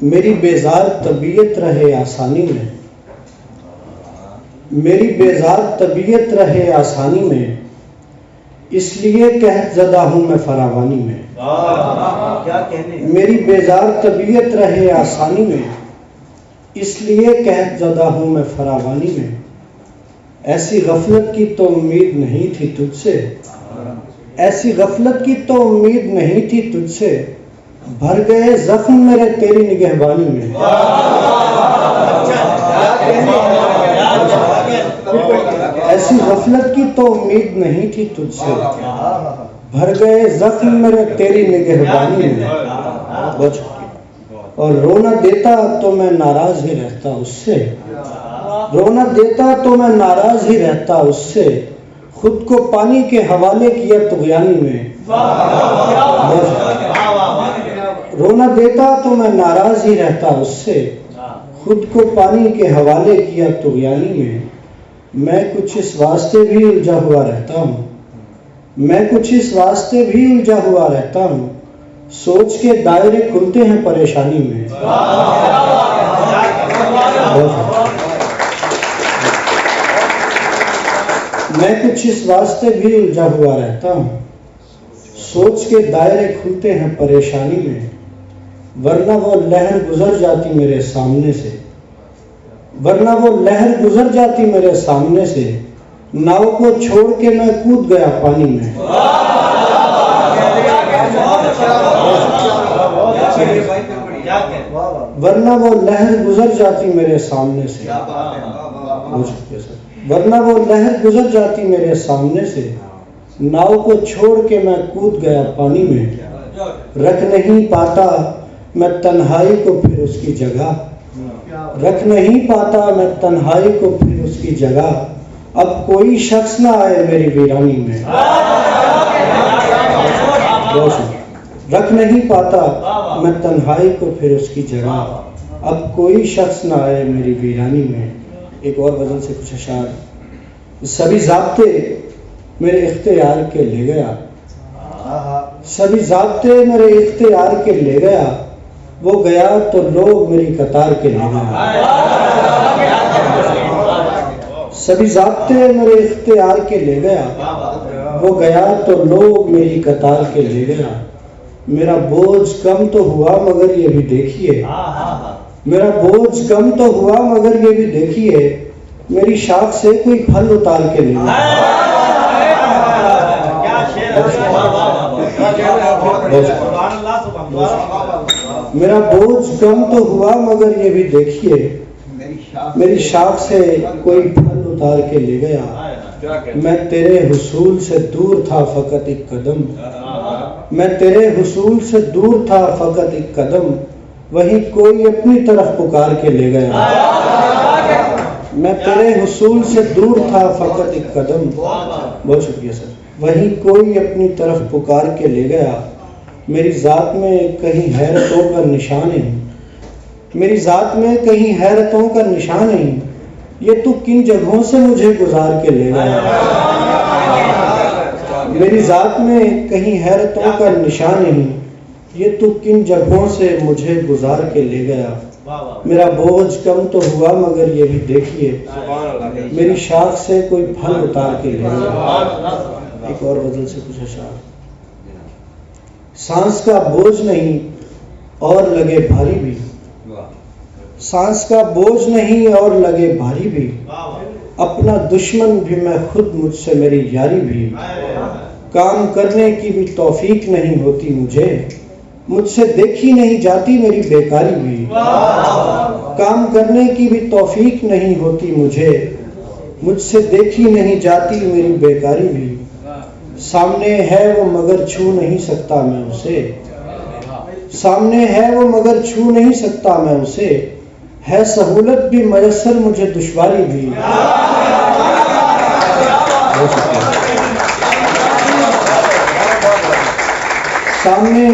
میری بیزار طبیعت رہے آسانی میں، میری بیزار طبیعت رہے آسانی میں، اس لیے قحط زدہ ہوں میں فراوانی میں۔ میری بیزار طبیعت رہے آسانی میں، اس لیے قحط زدہ ہوں میں فراوانی میں۔ ایسی غفلت کی تو امید نہیں تھی تجھ سے، ایسی غفلت کی تو امید نہیں تھی تجھ سے، بھر گئے زخم میرے تیری نگہبانی میں۔ ایسی غفلت کی تو امید نہیں تھی تجھ سے، بھر گئے زخم میرے تیری نگہبانی میں۔ بہت شکریہ۔ اور رونا دیتا تو میں ناراض ہی رہتا اس سے، رونا دیتا تو میں ناراض ہی رہتا اس سے، خود کو پانی کے حوالے کیا طغیانی میں۔ رونا دیتا تو میں ناراض ہی رہتا اس سے، خود کو پانی کے حوالے کیا طغیانی میں۔ میں کچھ اس واسطے بھی الجھا ہوا رہتا ہوں، میں کچھ اس واسطے بھی الجھا ہوا رہتا ہوں، سوچ کے دائرے کھلتے ہیں پریشانی میں۔ میں کچھ اس واسطے بھی الجھا ہوا رہتا ہوں، سوچ کے دائرے کھلتے ہیں پریشانی میں، ورنہ وہ لہر گزر جاتی میرے سامنے سے، ورنہ وہ لہر گزر جاتی میرے سامنے سے، ناؤ کو چھوڑ کے میں کود گیا پانی میں۔ ورنہ وہ لہر گزر جاتی میرے سامنے سے، ورنہ وہ لہر گزر جاتی میرے سامنے سے، ناؤ کو چھوڑ کے میں کود گیا پانی میں۔ رکھ نہیں پاتا میں تنہائی کو پھر اس کی جگہ، رکھ نہیں پاتا میں تنہائی کو پھر اس کی جگہ، اب کوئی شخص نہ آئے میری ویرانی میں۔ رکھ نہیں پاتا میں تنہائی کو پھر اس کی جگہ، اب کوئی شخص نہ آئے میری ویرانی میں۔ ایک اور غزل سے کچھ اشعار۔ سبھی ضابطے میرے اختیار کے لے گیا، سبھی ضابطے میرے اختیار کے لے گیا، وہ گیا تو لوگ میری قطار کے لے گیا۔ سبھی ضابطے میرے اختیار کے لے گیا، وہ گیا تو لوگ میری قطار کے لے گیا۔ میرا بوجھ کم تو ہوا مگر یہ بھی دیکھیے، میرا بوجھ کم تو ہوا مگر یہ بھی دیکھیے، میری شاخ سے کوئی پھل اتار کے لے گیا۔ میرا بوجھ کم تو ہوا مگر یہ بھی دیکھیے، میری شاخ سے کوئی پھل اتار کے لے گیا۔ میں تیرے حصول سے دور تھا فقط ایک قدم، میں تیرے حصول سے دور تھا فقط ایک قدم، وہیں کوئی اپنی طرف پکار کے لے گیا۔ میں تیرے حصول سے دور تھا فقط ایک قدم، بہت شکریہ سر، وہیں کوئی اپنی طرف پکار کے لے گیا۔ میری ذات میں کہیں حیرتوں کا نشان نہیں، میری ذات میں کہیں حیرتوں کا نشان نہیں، یہ تو کن جگہوں سے مجھے گزار کے لے گیا۔ میری ذات میں کہیں حیرتوں کا نشان نہیں، یہ تو کن جگہوں سے مجھے گزار کے لے گیا۔ میرا بوجھ کم تو ہوا مگر یہ بھی دیکھیے، میری شاخ سے کوئی پھل اتار کے لے گیا۔ ایک اور غزل سے کچھ اشعار۔ سانس کا بوجھ نہیں اور لگے بھاری بھی، سانس کا بوجھ نہیں اور لگے بھاری بھی، اپنا دشمن بھی میں خود مجھ سے میری یاری بھی، کام کرنے کی بھی توفیق نہیں ہوتی مجھے، مجھ سے دیکھی نہیں جاتی میری بیکاری بھی، کام کرنے کی بھی توفیق نہیں ہوتی مجھے، مجھ سے دیکھی نہیں جاتی میری بیکاری بھی، سامنے ہے وہ مگر چھو نہیں سکتا میں اسے، سامنے ہے وہ مگر چھو نہیں سکتا میں اسے، ہے سہولت بھی میسر مجھے دشواری بھی۔ سامنے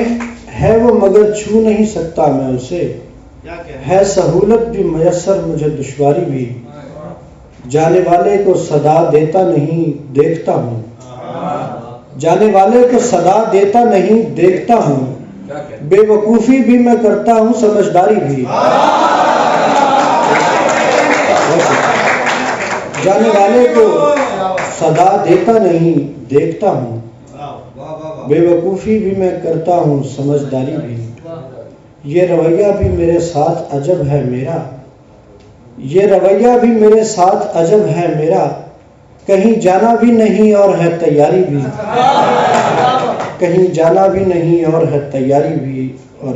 ہے وہ مگر چھو نہیں سکتا میں اسے، ہے سہولت بھی میسر مجھے دشواری بھی، جانے والے کو صدا دیتا نہیں دیکھتا ہوں، جانے والے کو صدا دیتا نہیں دیکھتا ہوں، بے وقوفی بھی میں کرتا ہوں سمجھداری بھی. جانے والے کو صدا دیتا نہیں دیکھتا ہوں. بے وقوفی بھی میں کرتا ہوں سمجھداری بھی. یہ رویہ بھی میرے ساتھ عجب ہے میرا. یہ رویہ بھی میرے ساتھ عجب ہے میرا. کہیں جانا بھی نہیں اور ہے تیاری بھی. کہیں جانا بھی نہیں اور ہے تیاری بھی. اور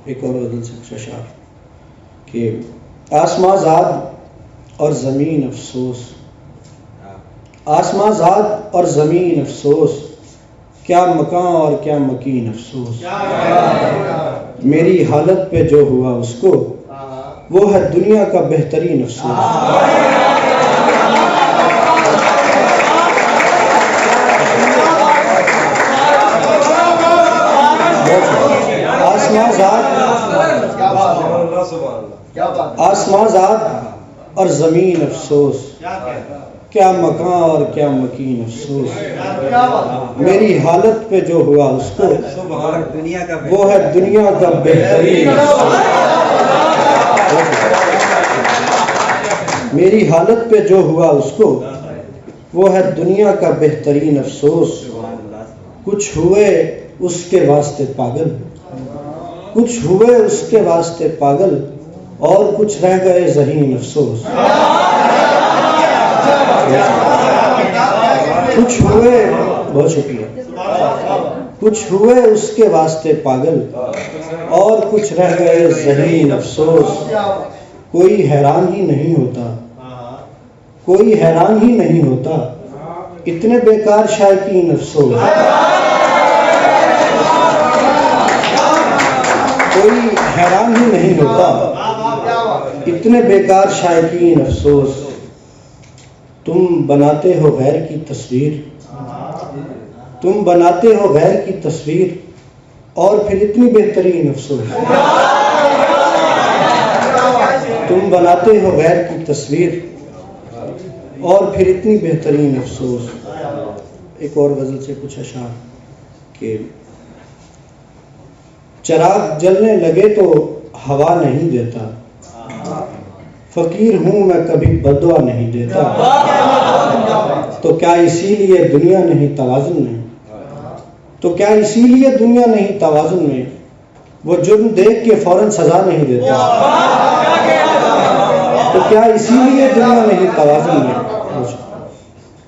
ایک اور غزل سے کچھ اشعار کہ آسماں زاد اور زمین افسوس. آسماں زاد اور زمین افسوس. کیا مکان اور کیا مکین افسوس. میری حالت پہ جو ہوا اس کو وہ ہے دنیا کا بہترین افسوس. آسماں زاد اور زمین افسوس. کیا مکان اور کیا مکین افسوس. میری حالت پہ جو ہوا اس کو وہ ہے دنیا کا بہترین افسوس. میری حالت پہ جو ہوا اس کو وہ ہے دنیا کا بہترین افسوس. کچھ ہوئے اس کے واسطے پاگل. کچھ ہوئے اس کے واسطے پاگل اور کچھ رہ گئے ذہین افسوس. کچھ ہوئے بہت شکریہ. کچھ ہوئے اس کے واسطے پاگل اور کچھ رہ گئے ذہین افسوس. کوئی حیران ہی نہیں ہوتا. کوئی حیران ہی نہیں ہوتا. اتنے بیکار شائقین افسوس. کوئی حیران ہی نہیں ہوتا. اتنے بیکار شائقین افسوس. تم بناتے ہو غیر کی تصویر. تم بناتے ہو غیر کی تصویر اور پھر اتنی بہترین افسوس. تم بناتے ہو غیر کی تصویر اور پھر اتنی بہترین افسوس. ایک اور غزل سے کچھ اشعار کہ چراغ جلنے لگے تو ہوا نہیں دیتا. فقیر ہوں میں کبھی بددعا نہیں دیتا. تو کیا اسی لیے دنیا نہیں توازن میں. تو کیا اسی لیے دنیا نہیں توازن میں. وہ جرم دیکھ کے فوراً سزا نہیں دیتا. تو کیا اسی لیے دنیا نہیں توازن میں.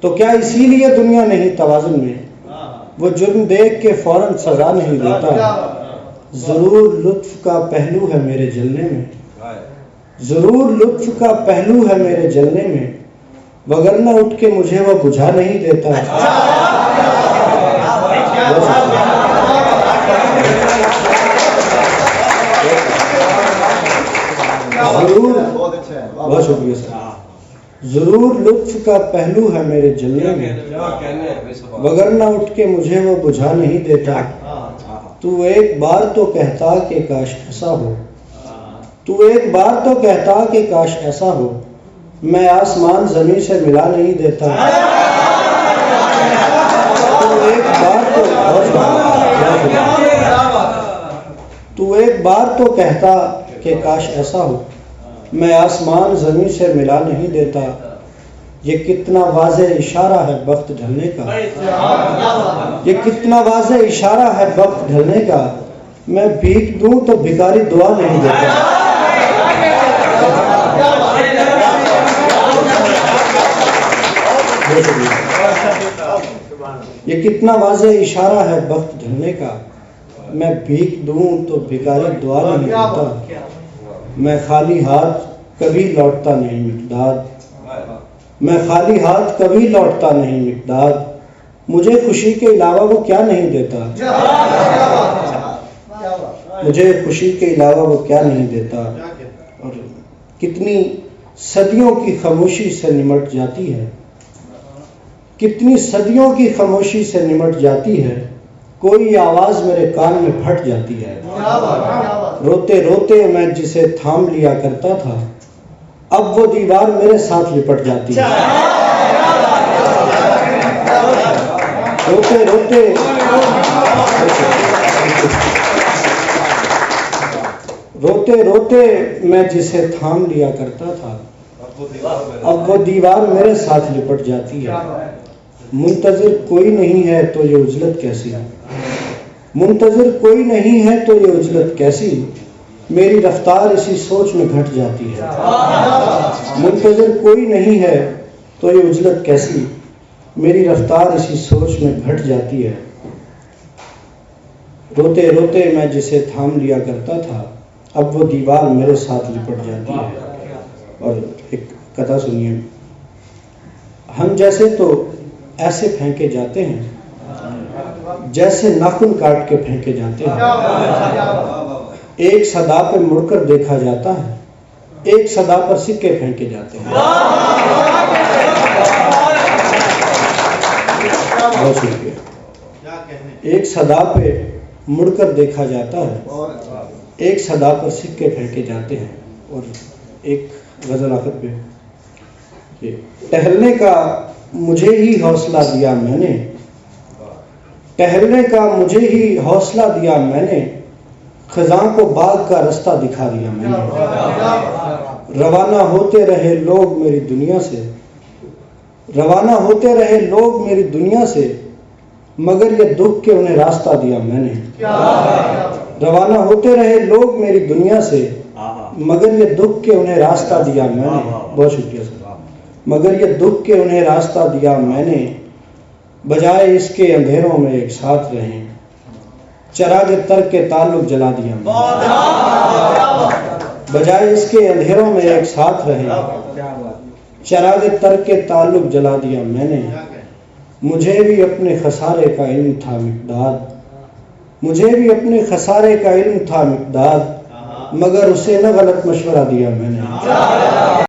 تو کیا اسی لیے دنیا نہیں توازن میں. وہ جرم دیکھ کے فوراً سزا نہیں دیتا. ضرور لطف کا پہلو ہے میرے جلنے میں. ضرور لطف کا پہلو ہے میرے جلنے میں. وگرنہ اٹھ کے مجھے وہ بجھا نہیں دیتا. ضرور بہت شکریہ سر. ضرور لطف کا پہلو ہے میرے جلنے میں. وگرنہ اٹھ کے مجھے وہ بجھا نہیں دیتا. تو ایک بار تو کہتا کہ کاش ایسا ہو. تو ایک بار تو کہتا کہ کاش ایسا ہو. میں آسمان زمین سے ملا نہیں دیتا. تو ایک بار تو ایک بار تو کہتا کہ کاش ایسا ہو. میں آسمان زمین سے ملا نہیں دیتا. یہ کتنا واضح اشارہ ہے وقت ڈھلنے کا. یہ کتنا واضح اشارہ ہے وقت ڈھلنے کا. میں بھیک دوں تو بھکاری دعا نہیں دیتا. یہ کتنا واضح اشارہ ہے وقت ڈھلنے کا. میں بھیک دوں تو بھکاری دعا نہیں دیتا. میں خالی ہاتھ کبھی لوٹتا نہیں مقداد. میں خالی ہاتھ کبھی لوٹتا نہیں مقداد. مجھے خوشی کے علاوہ وہ کیا نہیں دیتا. مجھے خوشی کے علاوہ وہ کیا نہیں دیتا. اور کتنی صدیوں کی خاموشی سے نمٹ جاتی ہے. کتنی صدیوں کی خاموشی سے نمٹ جاتی ہے. کوئی آواز میرے کان میں پھٹ جاتی ہے. روتے روتے میں جسے تھام لیا کرتا تھا اب وہ دیوار میرے ساتھ لپٹ جاتی ہے. روتے روتے روتے روتے میں جسے تھام لیا کرتا تھا اب وہ دیوار میرے ساتھ لپٹ جاتی ہے۔ منتظر کوئی نہیں ہے تو یہ عجلت کیسی، منتظر کوئی نہیں ہے تو یہ عجلت کیسی، میری رفتار اسی سوچ میں گھٹ جاتی ہے۔ منتظر کوئی نہیں ہے تو یہ عجلت کیسی، میری رفتار اسی سوچ میں گھٹ جاتی ہے۔ روتے روتے میں جسے تھام لیا کرتا تھا اب وہ دیوار میرے ساتھ لپٹ جاتی ہے۔ اور ایک قطعہ سنیے، ہم جیسے تو ایسے پھینکے جاتے ہیں جیسے ناخن کاٹ کے پھینکے جاتے ہیں، ایک صدا پہ مڑ کر دیکھا جاتا ہے، ایک صدا پر سکے پھینکے جاتے ہیں۔ بہت شکریہ۔ ایک صدا پہ مڑ کر دیکھا جاتا ہے، ایک صدا پر سکے پھینکے جاتے ہیں۔ اور ایک غزل آخر پہ، کہ ٹہلنے کا مجھے ہی حوصلہ دیا میں نے، ٹہلنے کا مجھے ہی حوصلہ دیا میں نے، خزاں کو باغ کا رستہ دکھا دیا میں نے۔ روانہ ہوتے رہے لوگ میری دنیا سے، روانہ ہوتے رہے لوگ میری دنیا سے، مگر یہ دکھ کے انہیں راستہ دیا میں نے۔ روانہ ہوتے رہے لوگ میری دنیا سے، مگر یہ دکھ کے انہیں راستہ دیا میں نے۔ بہت شکریہ سر۔ مگر یہ دکھ کے انہیں راستہ دیا میں نے، بجائے اس کے اندھیروں میں ایک ساتھ رہیں، چراغ ترک کے تعلق جلا دیا میں نے۔ بجائے اس کے اندھیروں میں ایک ساتھ رہیں، چراغ ترک کے تعلق جلا دیا میں نے۔ مجھے بھی اپنے خسارے کا علم تھا مقداد، مجھے بھی اپنے خسارے کا علم تھا مقداد، مگر اسے نہ غلط مشورہ دیا میں نے۔